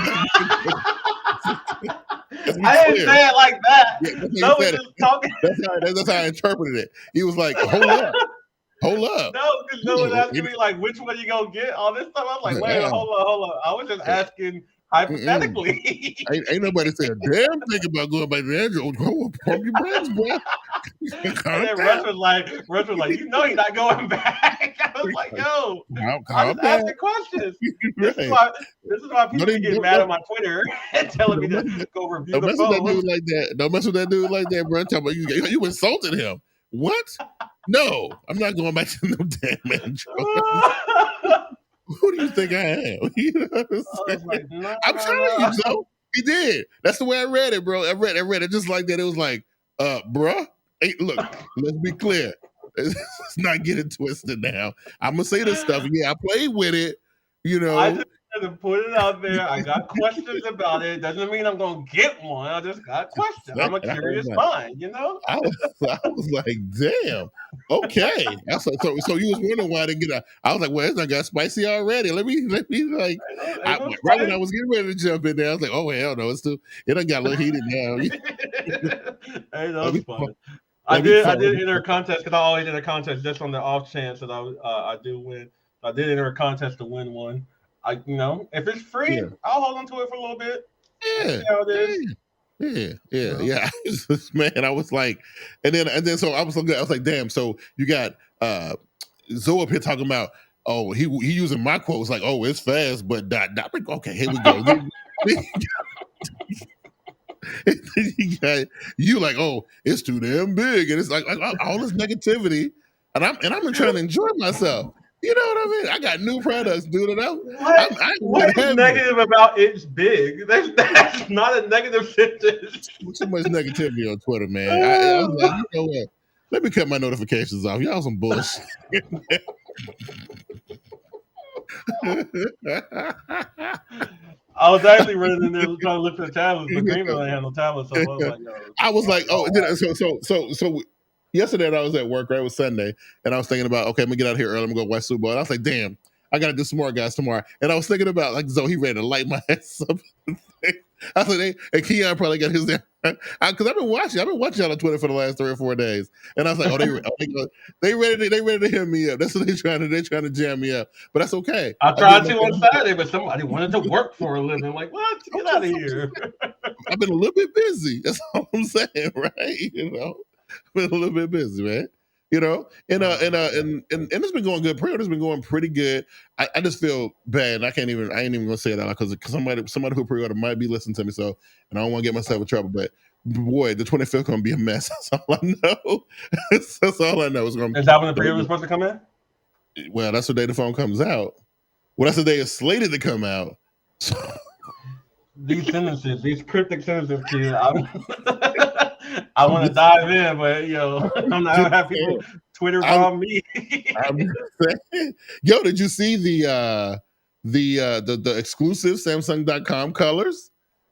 I didn't say it like that. No, was just talking. That's how I interpreted it. He was like, hold up. No, because no one asked me like, which one you gonna get? All this stuff. I was like, wait, hold on. I was just asking hypothetically. Ain't nobody saying a damn thing about going back to Android. Go pump your brakes, boy. And then Rush was like, he's not going back. I was like, yo, I'm just asking questions. This is why people get mad at my Twitter and telling me to go review the phone. Don't mess with that dude like that, bro. Tell me you insulted him. What? No, I'm not going back to no damn Android. Who do you think I am? You know what I'm saying? I'm telling you, so he did. That's the way I read it, bro. I read it just like that. It was like, bruh. Hey, look, let's be clear. Let's not get it twisted now. I'm gonna say this stuff. Yeah, I played with it. I just had to put it out there. I got questions about it. Doesn't mean I'm gonna get one. I just got questions. I'm a curious mind, I was like, damn. Okay. So you was wondering why I didn't get I was like, well, it's not got spicy already. Let me like right when I was getting ready to jump in there, I was like, oh hell no, it done got a little heated now. Hey, that was fun. I did enter a contest because I always enter a contest just on the off chance that I do win. I did enter a contest to win one. If it's free, I'll hold on to it for a little bit. Yeah. See how it is. Yeah. Man, I was like, and then so I was so good. I was like, damn. So you got Zoe up here talking about, oh, he using my quotes like, oh, it's fast, but dot. Okay, here we go. you like, oh, it's too damn big, and it's like all this negativity, and I'm trying to enjoy myself. You know what I mean? I got new products, dude. What is negative about it's big? That's not a negative sentence. Too much negativity on Twitter, man. I was like, you know what? Let me cut my notifications off. Y'all some bullshit. I was actually running in there trying to look for the tablets, but Greenville ain't have no tablets, so I was like, so yesterday I was at work, right? It was Sunday, and I was thinking about, okay, I'm gonna get out of here early, I'm gonna go watch Super Bowl. And I was like, damn, I gotta do SmartGuyz tomorrow. And I was thinking about, like, Zoe, he ready to light my ass up. I was like, and Keon probably got his there. Because I've been watching y'all on Twitter for the last 3 or 4 days. And I was like, oh, they ready to hit me up. That's what they're trying to jam me up. But that's okay. I tried to on Saturday, but somebody wanted to work for a living. I'm like, what? Get out of here. I've been a little bit busy. That's all I'm saying, right? You know, been a little bit busy, man. You know, and it's been going good. Pre-order's been going pretty good. I just feel bad. I ain't even gonna say that because somebody who pre-ordered might be listening to me. So, and I don't want to get myself in trouble. But boy, the 25th gonna be a mess. That's all I know. That's all I know. Is that when the pre-order was supposed to come in? Well, that's the day the phone comes out. Well, that's the day it's slated to come out. So. These sentences, these cryptic sentences, kid. I want to dive in, but I'm not gonna have people Twitter bomb me. Yo, did you see the exclusive Samsung.com colors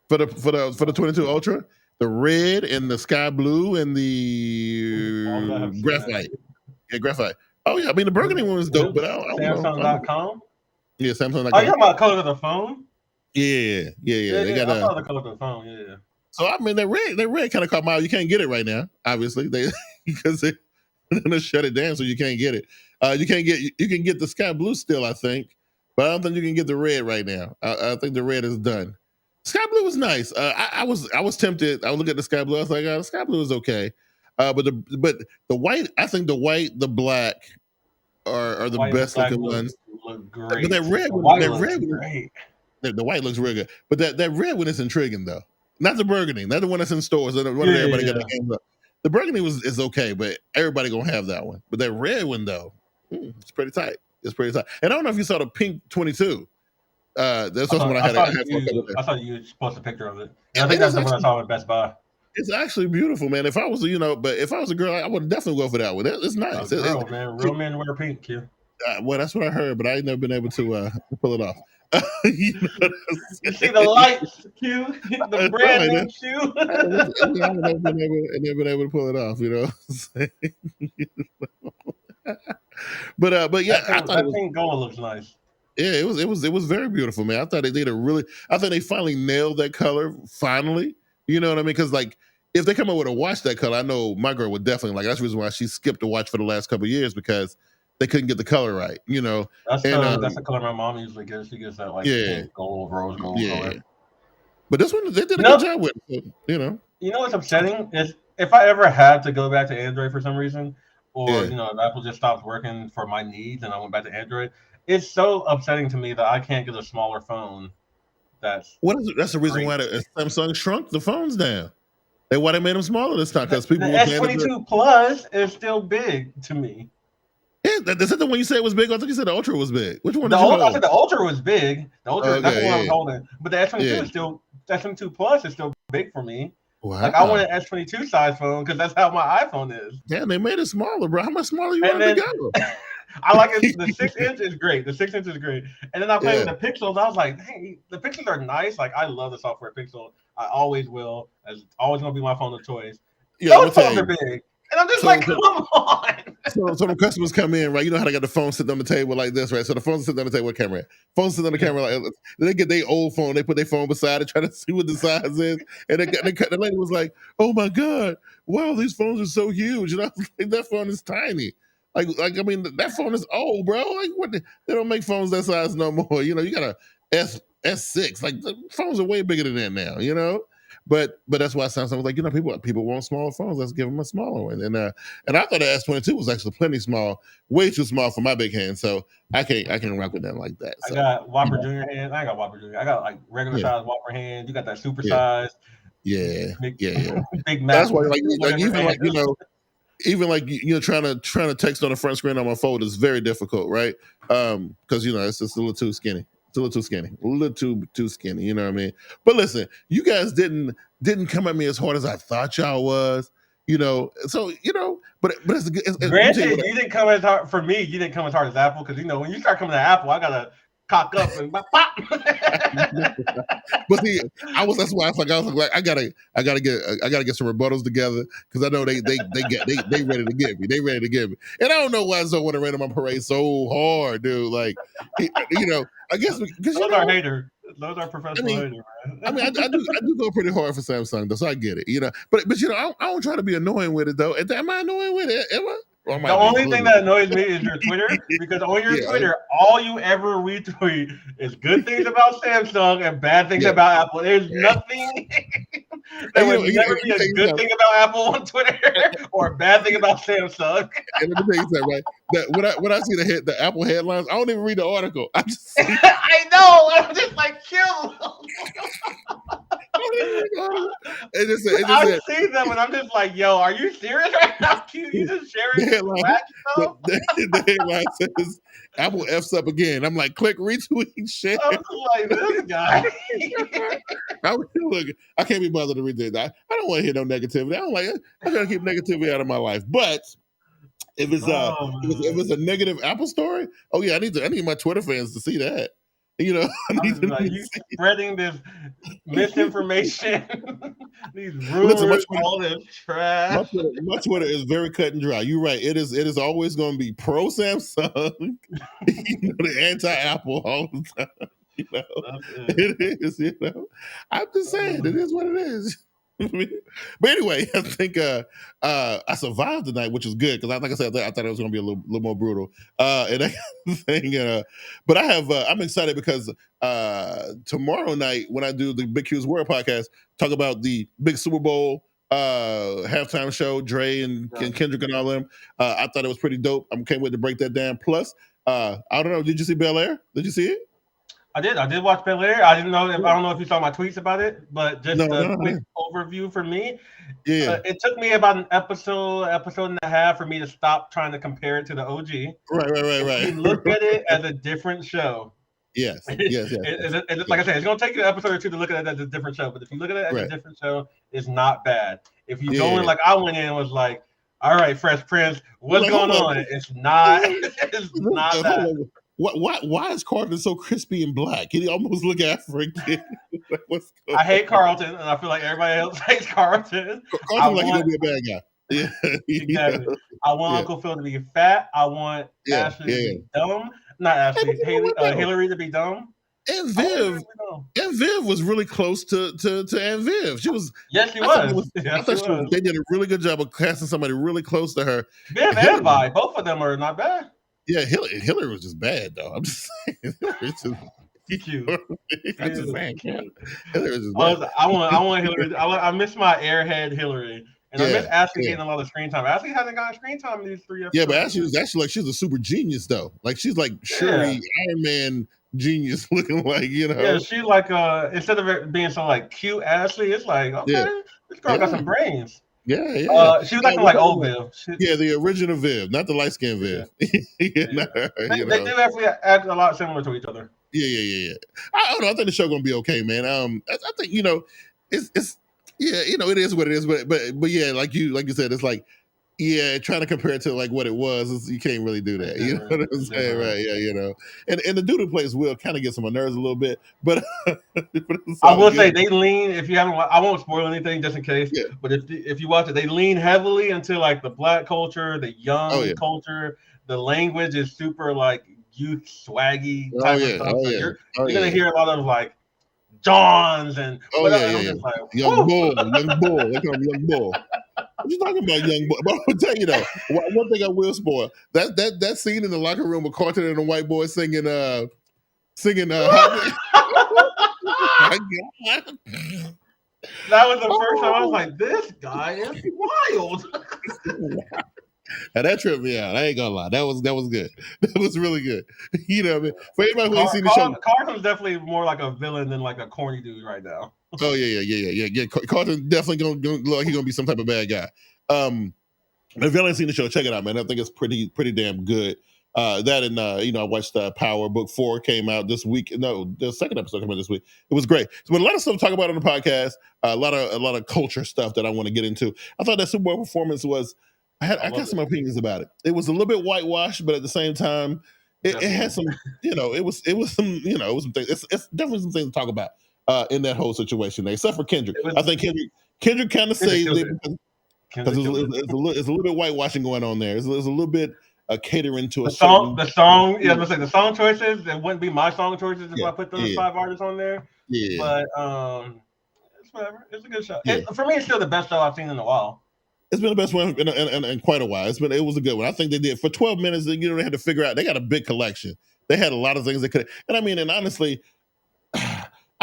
for the 22 Ultra? The red and the sky blue and the graphite. Yeah, graphite. Oh yeah, I mean the burgundy one was dope, but I don't know. Samsung.com. Yeah, Samsung.com. Oh, you talking about color of the phone? Yeah. They got I saw the color of the phone. Yeah. So I mean, that red kind of caught my eye. You can't get it right now, obviously, because they're gonna shut it down, so you can't get it. You can get the sky blue still, I think, but I don't think you can get the red right now. I think the red is done. Sky blue was nice. I was tempted. I was looking at the sky blue. I was like, the sky blue is okay, but the white. I think the white, the black are the best looking ones. Look great. But that red one, the white looks real good. But that red one is intriguing though. Not the burgundy, not the one that's in stores. The one everybody got their hands up. The burgundy is okay, but everybody gonna have that one. But that red one though, it's pretty tight. It's pretty tight. And I don't know if you saw the pink 22. That's also one I had. I thought you posted a picture of it. I think that's the one I saw at Best Buy. It's actually beautiful, man. If I was, but if I was a girl, I would definitely go for that one. It's nice. Man, real men wear pink, Q. Well, that's what I heard, but I ain't never been able to pull it off. You see the lights, Q, the brand new shoe. I've never been able to pull it off, But yeah, I thought that pink gold looks nice. Yeah, it was very beautiful, man. I thought they did I think they finally nailed that color. Finally, you know what I mean? Because like, if they come up with a watch that color, I know my girl would definitely like. That's the reason why she skipped a watch for the last couple of years, because they couldn't get the color right, That's the color my mom usually gets. She gets that pink, gold, rose gold color. But this one, they did a good job with it, You know what's upsetting is if I ever had to go back to Android for some reason, or if Apple just stopped working for my needs and I went back to Android, it's so upsetting to me that I can't get a smaller phone. That's the reason why Samsung shrunk the phones down. Why they made them smaller this time? Because people the S22 Plus is still big to me. Yeah, is that the one you said was big? I think you said the Ultra was big. Which one? I said the Ultra was big. The Ultra, that's the one I was holding. But the S22 is still, the S22 Plus is still big for me. Wow. Like I want an S22 size phone because that's how my iPhone is. Yeah, they made it smaller, bro. How much smaller you want it to go? I like it. The 6-inch is great. The 6-inch is great. And then I played with the Pixels. I was like, hey, the Pixels are nice. Like I love the software Pixel. I always will. It's always gonna be my phone of choice. Those phones are big. And I'm just come on. So the customers come in, right? You know how they got the phone sitting on the table like this, right? So the phone's sitting on the table with camera at. Phone's sitting on the camera like they get their old phone, they put their phone beside it, try to see what the size is. And the lady was like, oh my God, wow, these phones are so huge. And I was like, that phone is tiny. Like I mean, that phone is old, bro. Like what they don't make phones that size no more. You got a S6. Like the phones are way bigger than that now, But that's why Samsung was like, people want smaller phones. Let's give them a smaller one. And I thought the S22 was actually plenty small, way too small for my big hand. So I can't rock with them like that. So, I got Whopper Junior hands. I ain't got Whopper Junior. I got like regular size Whopper hands. You got that super size. Yeah. Big That's why, trying to text on the front screen on my phone is very difficult, right? Because it's just a little too skinny. It's a little too skinny, a little too skinny. You know what I mean? But listen, you guys didn't come at me as hard as I thought y'all was. So but it's granted, you didn't come as hard for me. You didn't come as hard as Apple because when you start coming to Apple, I gotta cock up and pop. But see, that's why I was like, I gotta get some rebuttals together because I know they ready to get me. They ready to get me, and I don't know why Zoe want to rain on my parade so hard, dude. Like, I guess because those are haters. Those are professional haters, man. I do go pretty hard for Samsung, though, so I get it, But I don't try to be annoying with it, though. Am I annoying with it? Am I? The only thing that annoys me is your Twitter, because on your Twitter, all you ever retweet is good things about Samsung and bad things about Apple. There's nothing that would never be a good thing about Apple on Twitter or a bad thing about Samsung. And let me tell you something, right? That when I see the Apple headlines, I don't even read the article. I just I know. I'm just like, chill. I see them and I'm just like, yo, are you serious right now? You just sharing the headline says Apple F's up again. I'm like, click, retweet, share. I'm like, this guy. I can't be bothered to read that. I don't want to hear no negativity. I gotta keep negativity out of my life. But if it's a negative Apple story, oh yeah, I need my Twitter fans to see that. You spreading this misinformation, these rumors, all this trash. My Twitter is very cut and dry. You're right. It is always going to be pro Samsung, the anti-Apple all the time. It is. I'm just saying, it is what it is. But anyway, I think I survived the night, which is good because, like I said, I thought it was going to be a little more brutal. And that thing, but I'm excited because tomorrow night when I do the biggqsworld podcast, talk about the big Super Bowl halftime show, Dre and Kendrick and all them. I thought it was pretty dope. I can't wait to break that down. Plus, I don't know, did you see Bel Air? Did you see it? I did watch Bel Air. I don't know if you saw my tweets about it, but just a quick overview for me. Yeah. It took me about an episode and a half for me to stop trying to compare it to the OG. Right. You look at it as a different show. Yes. Like I said, it's going to take you an episode or two to look at it as a different show. But if you look at it as a different show, it's not bad. If you go in like I went in and was like, all right, Fresh Prince, what's going on? It's not. It's not that. Why is Carlton so crispy and black? He almost look African. I hate Carlton, and I feel like everybody else hates Carlton. Carlton he's gonna be a bad guy. Yeah, exactly. I want Uncle Phil to be fat. I want Ashley to be dumb. Not Ashley. Hillary to be dumb. And Viv was really close to Aunt Viv. She was. Yes, she was. They did a really good job of casting somebody really close to her. Viv and Vi, both of them are not bad. Yeah, Hillary was just bad though. I'm just saying. Cute. I'm just saying. Hillary was just bad. I want Hillary. I miss my airhead Hillary. And I miss Ashley getting a lot of screen time. Ashley hasn't gotten screen time in these 3 episodes. Yeah, but Ashley was actually she's a super genius though. Like she's like Shuri Iron Man genius looking like, Yeah, she's like instead of it being so like cute Ashley, it's like, okay, this girl got some brains. Yeah. She was acting like old Viv. The original Viv, not the light skinned Viv. They do actually act a lot similar to each other. Yeah. I don't know. I think the show gonna be okay, man. I think it's it is what it is, but yeah, like you said, it's like trying to compare it to like what it was, you can't really do that. You know what I'm saying, right? Yeah, and the dude who plays Will kind of gets on my nerves a little bit, but I will say they lean. If you haven't, I won't spoil anything just in case. Yeah. But if you watch it, they lean heavily into like the black culture, the young culture. The language is super like youth swaggy type of stuff. You're gonna hear a lot of like Johns and like, young bull. They call him young bull. What you talking about, young boy? But I'll tell you though, one thing I will spoil that scene in the locker room with Carlton and the white boy singing my God. That was the first time I was like, this guy is wild. Now that tripped me out. I ain't gonna lie. That was good. That was really good. You know what I mean? For anybody who ain't seen the show, Carlton's definitely more like a villain than like a corny dude right now. Oh yeah. Carlton definitely gonna be some type of bad guy. If y'all ain't seen the show, check it out, man. I think it's pretty damn good. That and I watched Power Book 4 came out this week. No, the second episode came out this week. It was great. So, but a lot of stuff to talk about on the podcast. A lot of culture stuff that I want to get into. I thought that Super Bowl performance was. I got some opinions about it. It was a little bit whitewashed, but at the same time, it had some. It was some. It was some things. It's definitely some things to talk about in that whole situation. Except for Kendrick, I think Kendrick kind of saved it. Because it's a little bit whitewashing going on there. It's a little bit catering to the song. Yeah, let's say the song choices. It wouldn't be my song choices if I put those 5 artists on there. Yeah, but it's whatever. It's a good show. Yeah. For me, it's still the best show I've seen in a while. It's been the best one in quite a while. It was a good one. I think they did for 12 minutes. They had to figure out. They got a big collection. They had a lot of things they could. And honestly.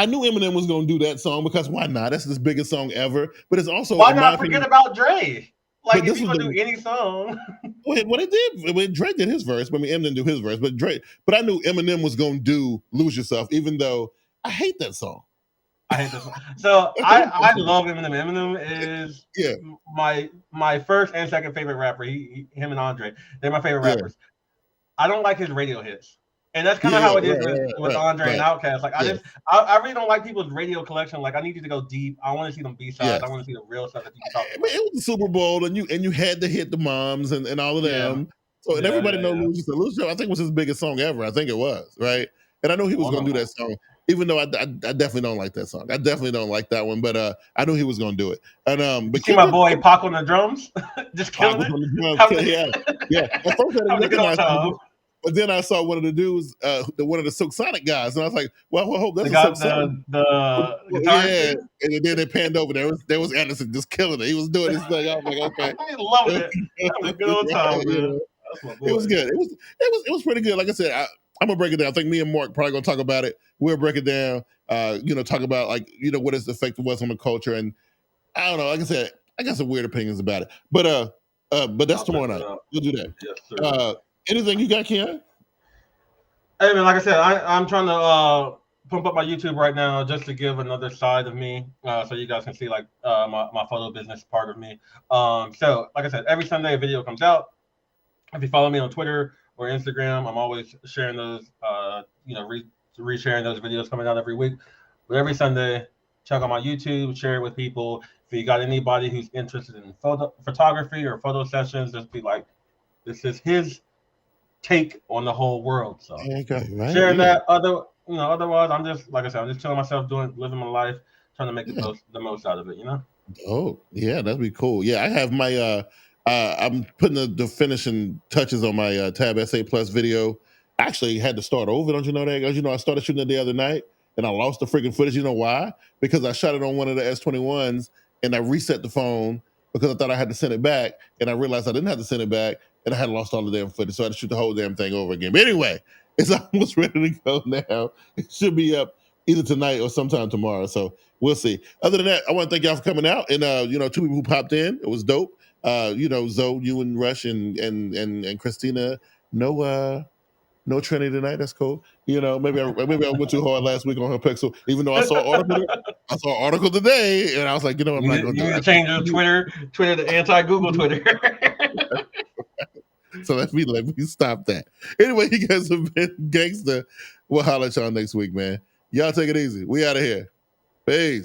I knew Eminem was going to do that song because why not? That's his biggest song ever. But it's also why not forget about Dre? Like if he's going to do any song. What it did when Dre did his verse. Eminem didn't do his verse, but I knew Eminem was going to do "Lose Yourself," even though I hate that song. I hate this song. So I love Eminem. Eminem is my first and second favorite rapper. Him and Andre, they're my favorite rappers. I don't like his radio hits. And that's kind of how it is with Andre and Outkast. Like I really don't like people's radio collection. Like I need you to go deep. I want to see them B-sides. I want to see the real stuff that people talk about. It was the Super Bowl, and you had to hit the moms and all of them. So and everybody knows "Lose Yourself." I think was his biggest song ever. I think it was right. And I know he was going to do that song, even though I definitely don't like that song. I definitely don't like that one. But I knew he was going to do it. And but see my boy Pac on the drums, just killing it. Yeah. At first I didn't recognize. But then I saw one of the dudes, one of the Silk Sonic guys, and I was like, "Well, I hope that's Silk Sonic." Yeah, and then they panned over. There was Anderson just killing it. He was doing his thing. I was like, "Okay." I loved it. That was a good old time, man. It was good. It was pretty good. Like I said, I'm gonna break it down. I think me and Mark probably gonna talk about it. We'll break it down. Talk about what its effect was on the culture, and I don't know. Like I said, I got some weird opinions about it, but that's tomorrow night. We'll do that. Yes, sir. Anything you got, Keon? Hey man, like I said, I'm trying to pump up my YouTube right now just to give another side of me, so you guys can see like my photo business part of me. So like I said, every Sunday a video comes out. If you follow me on Twitter or Instagram, I'm always sharing those, resharing those videos coming out every week. But every Sunday, check out my YouTube, share it with people. If you got anybody who's interested in photography or photo sessions, just be like, this is his take on the whole world. So sharing that. Otherwise, I'm just like I said, I'm just chilling myself, living my life, trying to make the most out of it. Oh yeah, that'd be cool. Yeah, I have my I'm putting the finishing touches on my Tab SA Plus video. I actually had to start over. Don't you know that? Because I started shooting it the other night and I lost the freaking footage. You know why? Because I shot it on one of the S21s and I reset the phone because I thought I had to send it back, and I realized I didn't have to send it back, and I had lost all the damn footage, so I had to shoot the whole damn thing over again. But anyway, it's almost ready to go now. It should be up either tonight or sometime tomorrow, so we'll see. Other than that, I want to thank y'all for coming out, and 2 people who popped in. It was dope. Zoe, you and Rush and Christina. No Trinity tonight. That's cool. Maybe I went too hard last week on her pixel, even though I saw an article today, and I was like, I'm not going to do it. You need to change your Twitter to anti-Google Twitter. So let me stop that. Anyway, you guys have been gangster. We'll holler at y'all next week, man. Y'all take it easy. We out of here. Peace.